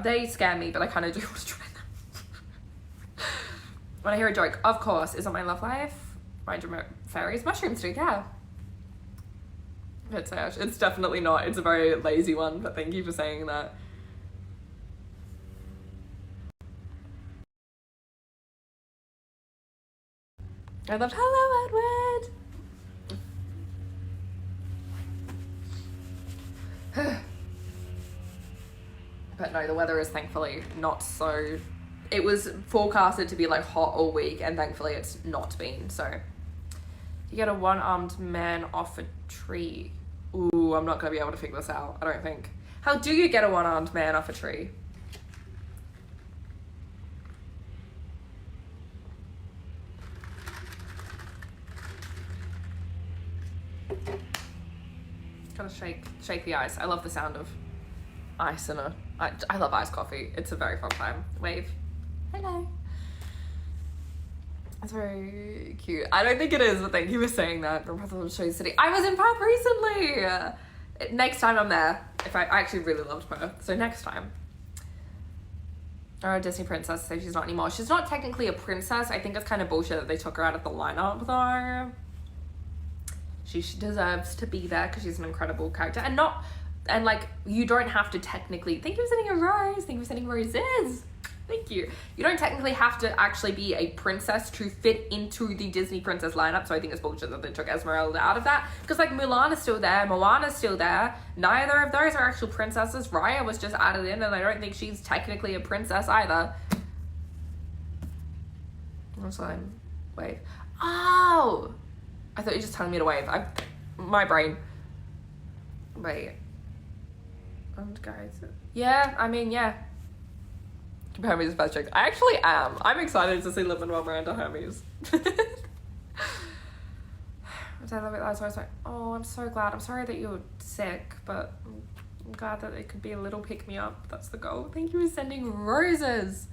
they scare me, but I kind of do want to try them. When I hear a joke, of course, is it my love life? Mind your fairies, mushrooms do, yeah. It's definitely not. It's a very lazy one, but thank you for saying that. I loved hello, Edward. But no, the weather is thankfully not so. It was forecasted to be like hot all week, and thankfully it's not been. So you get a one-armed man off a tree. Ooh, I'm not gonna be able to figure this out, I don't think. How do you get a one-armed man off a tree? Gotta shake the ice. I love the sound of ice in a. I love iced coffee. It's a very fun time. Wave. Hello. It's very cute. I don't think it is, but thank you for saying that. From Perth to City. I was in Perth recently. Next time I'm there. If I actually really loved Perth, so next time. Or a Disney princess says she's not anymore. She's not technically a princess. I think it's kind of bullshit that they took her out of the lineup though. She deserves to be there because she's an incredible character, and like you don't have to technically. Thank you for sending a rose. Thank you for sending roses. Thank you. You don't technically have to actually be a princess to fit into the Disney princess lineup. So I think it's bullshit that they took Esmeralda out of that. Because like Mulan is still there, Moana's still there. Neither of those are actual princesses. Raya was just added in, and I don't think she's technically a princess either. What's that? Wave. Oh, I thought you were just telling me to wave. My brain. Wait. And guys, yeah. I mean, yeah. Hermes is best joke. I actually am. I'm excited to see Lin-Manuel Miranda Hermes. I love it. That's why I was like, oh, I'm so glad. I'm sorry that you're sick, but I'm glad that it could be a little pick-me-up. That's the goal. Thank you for sending roses.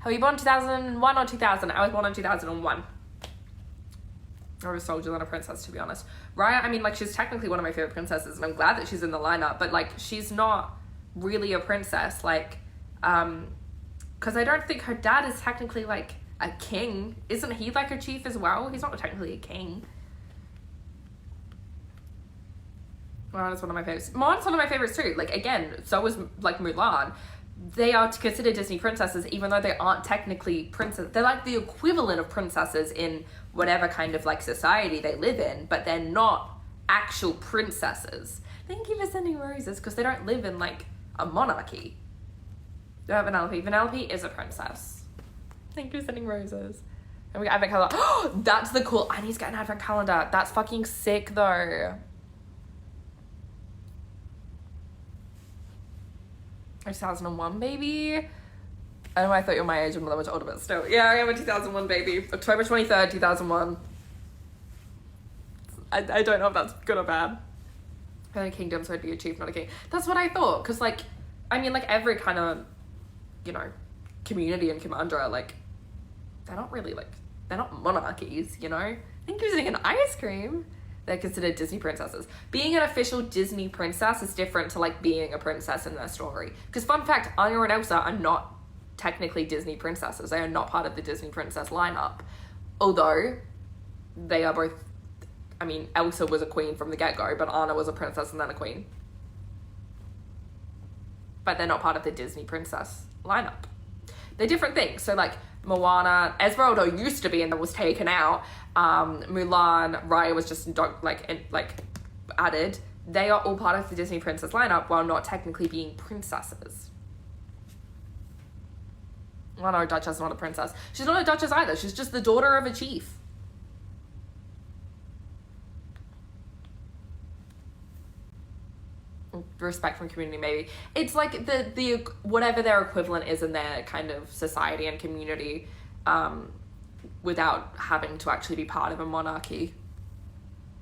Were you born 2001 or 2000? I was born in 2001. I was a soldier, not a princess, to be honest. Raya, I mean, like, she's technically one of my favorite princesses, and I'm glad that she's in the lineup, but, like, she's not really a princess, like, because I don't think her dad is technically, like, a king. Isn't he, like, a chief as well? He's not technically a king. Moana's one of my favorites. Moana's one of my favorites, too. Like, again, so is, like, Mulan. They are considered Disney princesses, even though they aren't technically princesses. They're, like, the equivalent of princesses in whatever kind of, like, society they live in, but they're not actual princesses. Thank you for sending roses, because they don't live in, like, a monarchy. Vanellope. Vanellope is a princess. Thank you for sending roses. And we got advent calendar. Oh, that's the cool. I need to get an advent calendar. That's fucking sick though. 2001 baby. I know I thought you were my age and that much older, but still. Yeah, I am a 2001 baby. October 23rd, 2001. I don't know if that's good or bad. A kingdom, so I'd be a chief, not a king. That's what I thought. Because, like, I mean, like, every kind of, you know, community in Kimandra, like, they're not really, like, they're not monarchies, you know? I think you're using an ice cream. They're considered Disney princesses. Being an official Disney princess is different to, like, being a princess in their story. Because, fun fact, Anya and Elsa are not technically Disney princesses. They are not part of the Disney princess lineup. Although, they are both, I mean, Elsa was a queen from the get-go, but Anna was a princess and then a queen. But they're not part of the Disney princess lineup. They're different things. So, like, Moana, Esmeralda used to be and then was taken out. Mulan, Raya was just, added. They are all part of the Disney princess lineup while not technically being princesses. Well, no, Duchess is not a princess. She's not a duchess either. She's just the daughter of a chief. Respect from community, maybe. It's like the whatever their equivalent is in their kind of society and community, without having to actually be part of a monarchy.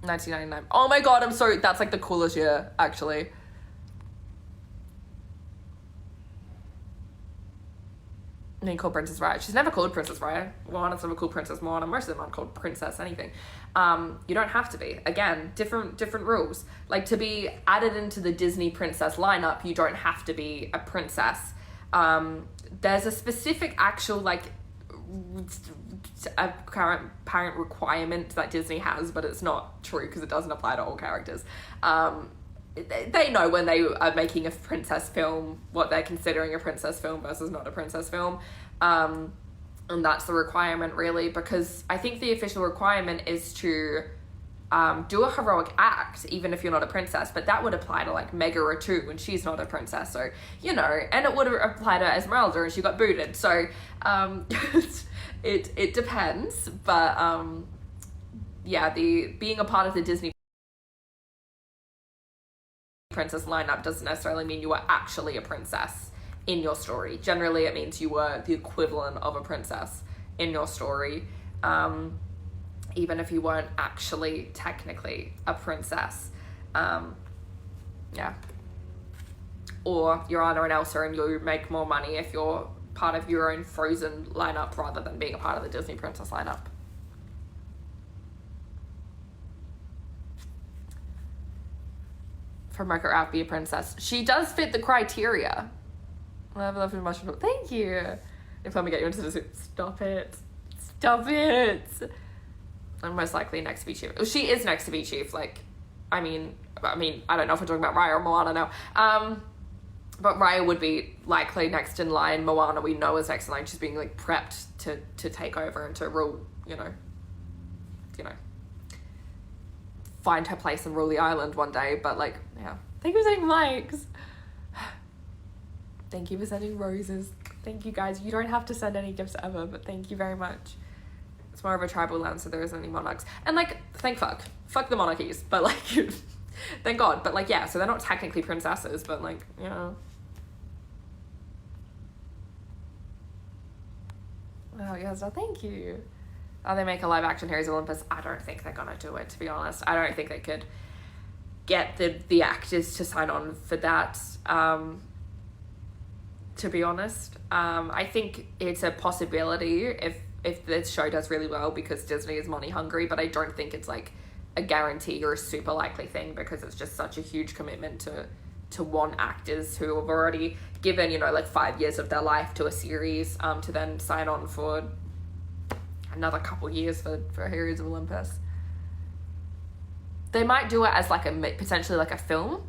1999. Oh my god, I'm sorry. That's like the coolest year, actually. And then called Princess Raya. She's never called Princess Raya. Moana's never called Princess Moana. Most of them aren't called Princess anything. You don't have to be. Again, different rules. Like, to be added into the Disney princess lineup, you don't have to be a princess. There's a specific actual like a current parent requirement that Disney has, but it's not true because it doesn't apply to all characters. They know when they are making a princess film what they're considering a princess film versus not a princess film. And that's the requirement, really, because I think the official requirement is to do a heroic act, even if you're not a princess, but that would apply to like Megara too, and she's not a princess, so, you know, and it would apply to Esmeralda, and she got booted, so it depends, but yeah, being a part of the Disney princess lineup doesn't necessarily mean you were actually a princess in your story. Generally, it means you were the equivalent of a princess in your story, even if you weren't actually technically a princess. Yeah. Or you're Anna and Elsa and you make more money if you're part of your own Frozen lineup rather than being a part of the Disney princess lineup. For Margaret Ralph be a princess. She does fit the criteria. I've loved it much. Thank you. If let me get you into the soup. Stop it. Stop it. I'm most likely next to be chief. She is next to be chief. Like, I mean, I don't know if we're talking about Raya or Moana now. But Raya would be likely next in line. Moana we know is next in line. She's being like prepped to take over and to rule, you know, find her place and rule the island one day. But like, yeah. Thank you for sending likes. Thank you for sending roses. Thank you guys. You don't have to send any gifts ever, but thank you very much. It's more of a tribal land, so there isn't any monarchs. And like, fuck the monarchies, but like, thank God. But like, yeah, so they're not technically princesses, but like, you know. Oh yes, well, thank you. Oh, they make a live action Heroes of Olympus. I don't think they're gonna do it, to be honest. I don't think they could get the actors to sign on for that, to be honest. I think it's a possibility if this show does really well because Disney is money hungry, but I don't think it's like a guarantee or a super likely thing because it's just such a huge commitment to want actors who have already given, you know, like 5 years of their life to a series, to then sign on for another couple years for Heroes of Olympus. They might do it as like potentially like a film.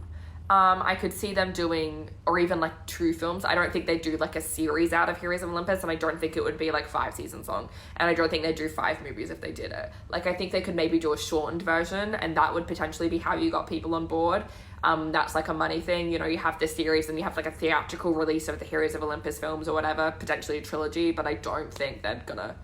I could see them doing, or even like 2 films. I don't think they'd do like a series out of Heroes of Olympus, and I don't think it would be like 5 seasons long, and I don't think they'd do 5 movies if they did it. Like, I think they could maybe do a shortened version, and that would potentially be how you got people on board. That's like a money thing, you know, you have this series and you have like a theatrical release of the Heroes of Olympus films or whatever, potentially a trilogy, but I don't think they're gonna